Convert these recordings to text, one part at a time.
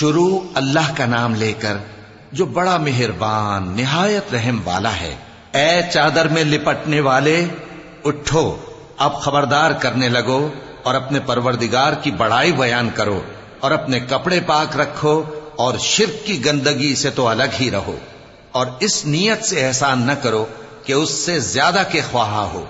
شروع اللہ کا نام لے کر جو بڑا مہربان نہایت رحم والا ہے۔ اے چادر میں لپٹنے والے، اٹھو، اب خبردار کرنے لگو اور اپنے پروردگار کی بڑائی بیان کرو، اور اپنے کپڑے پاک رکھو، اور شرک کی گندگی سے تو الگ ہی رہو، اور اس نیت سے احسان نہ کرو کہ اس سے زیادہ کے خواہاں ہو،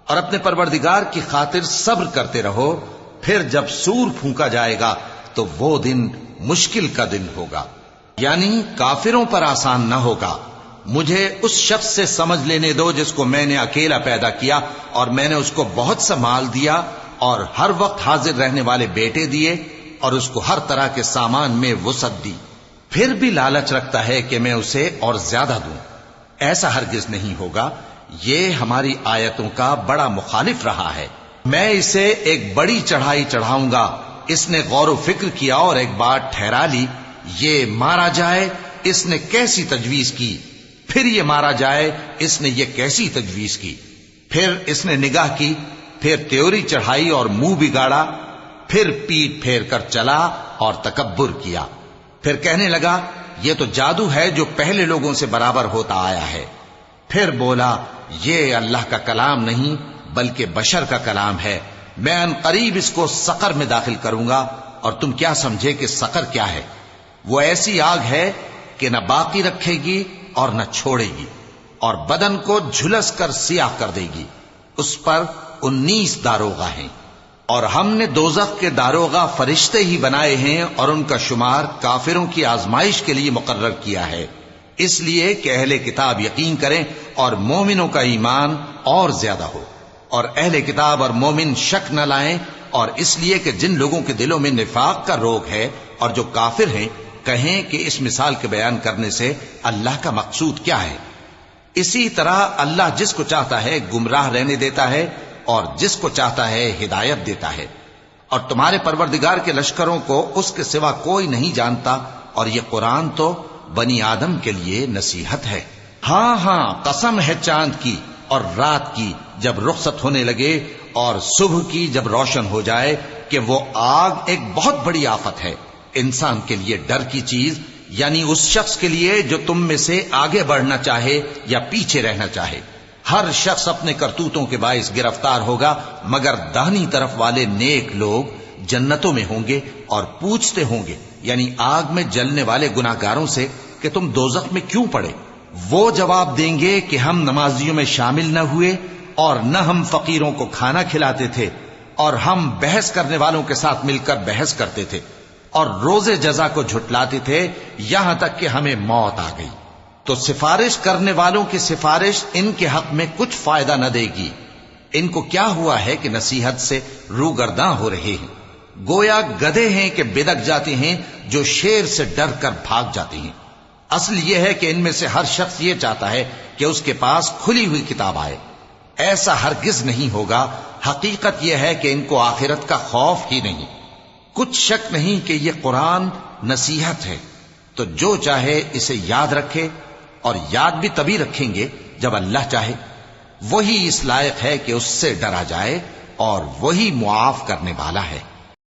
اور اپنے پروردگار کی خاطر صبر کرتے رہو۔ پھر جب سور پھونکا جائے گا تو وہ دن مشکل کا دن ہوگا، یعنی کافروں پر آسان نہ ہوگا۔ مجھے اس شخص سے سمجھ لینے دو جس کو میں نے اکیلا پیدا کیا، اور میں نے اس کو بہت سا مال دیا، اور ہر وقت حاضر رہنے والے بیٹے دیے، اور اس کو ہر طرح کے سامان میں وسعت دی۔ پھر بھی لالچ رکھتا ہے کہ میں اسے اور زیادہ دوں۔ ایسا ہرگز نہیں ہوگا، یہ ہماری آیتوں کا بڑا مخالف رہا ہے۔ میں اسے ایک بڑی چڑھائی چڑھاؤں گا۔ اس نے غور و فکر کیا اور ایک بات ٹھہرا لی، یہ مارا جائے، اس نے کیسی تجویز کی، پھر یہ مارا جائے، اس نے یہ کیسی تجویز کی۔ پھر اس نے نگاہ کی، پھر تیوری چڑھائی اور منہ بگاڑا، پھر پیٹ پھیر کر چلا اور تکبر کیا۔ پھر کہنے لگا یہ تو جادو ہے جو پہلے لوگوں سے برابر ہوتا آیا ہے۔ پھر بولا یہ اللہ کا کلام نہیں بلکہ بشر کا کلام ہے، میں ان قریب اس کو سقر میں داخل کروں گا، اور تم کیا سمجھے کہ سقر کیا ہے؟ وہ ایسی آگ ہے کہ نہ باقی رکھے گی اور نہ چھوڑے گی، اور بدن کو جھلس کر سیاہ کر دے گی۔ اس پر 19 داروغہ ہیں، اور ہم نے دوزخ کے داروغہ فرشتے ہی بنائے ہیں، اور ان کا شمار کافروں کی آزمائش کے لیے مقرر کیا ہے، اس لیے کہ اہل کتاب یقین کریں اور مومنوں کا ایمان اور زیادہ ہو، اور اہل کتاب اور مومن شک نہ لائیں، اور اس لیے کہ جن لوگوں کے دلوں میں نفاق کا روگ ہے اور جو کافر ہیں کہیں کہ اس مثال کے بیان کرنے سے اللہ کا مقصود کیا ہے۔ اسی طرح اللہ جس کو چاہتا ہے گمراہ رہنے دیتا ہے اور جس کو چاہتا ہے ہدایت دیتا ہے، اور تمہارے پروردگار کے لشکروں کو اس کے سوا کوئی نہیں جانتا، اور یہ قرآن تو بنی آدم کے لیے نصیحت ہے۔ ہاں ہاں، قسم ہے چاند کی اور رات کی جب رخصت ہونے لگے، اور صبح کی جب روشن ہو جائے، کہ وہ آگ ایک بہت بڑی آفت ہے، انسان کے لیے ڈر کی چیز، یعنی اس شخص کے لیے جو تم میں سے آگے بڑھنا چاہے یا پیچھے رہنا چاہے۔ ہر شخص اپنے کرتوتوں کے باعث گرفتار ہوگا، مگر داہنی طرف والے نیک لوگ جنتوں میں ہوں گے، اور پوچھتے ہوں گے یعنی آگ میں جلنے والے گناہگاروں سے کہ تم دوزخ میں کیوں پڑے؟ وہ جواب دیں گے کہ ہم نمازیوں میں شامل نہ ہوئے، اور نہ ہم فقیروں کو کھانا کھلاتے تھے، اور ہم بحث کرنے والوں کے ساتھ مل کر بحث کرتے تھے، اور روز جزا کو جھٹلاتے تھے، یہاں تک کہ ہمیں موت آ گئی۔ تو سفارش کرنے والوں کی سفارش ان کے حق میں کچھ فائدہ نہ دے گی۔ ان کو کیا ہوا ہے کہ نصیحت سے روگرداں ہو رہے ہیں؟ گویا گدھے ہیں کہ بدک جاتے ہیں جو شیر سے ڈر کر بھاگ جاتے ہیں۔ اصل یہ ہے کہ ان میں سے ہر شخص یہ چاہتا ہے کہ اس کے پاس کھلی ہوئی کتاب آئے۔ ایسا ہرگز نہیں ہوگا، حقیقت یہ ہے کہ ان کو آخرت کا خوف ہی نہیں۔ کچھ شک نہیں کہ یہ قرآن نصیحت ہے، تو جو چاہے اسے یاد رکھے، اور یاد بھی تبھی رکھیں گے جب اللہ چاہے۔ وہی اس لائق ہے کہ اس سے ڈرا جائے، اور وہی معاف کرنے والا ہے۔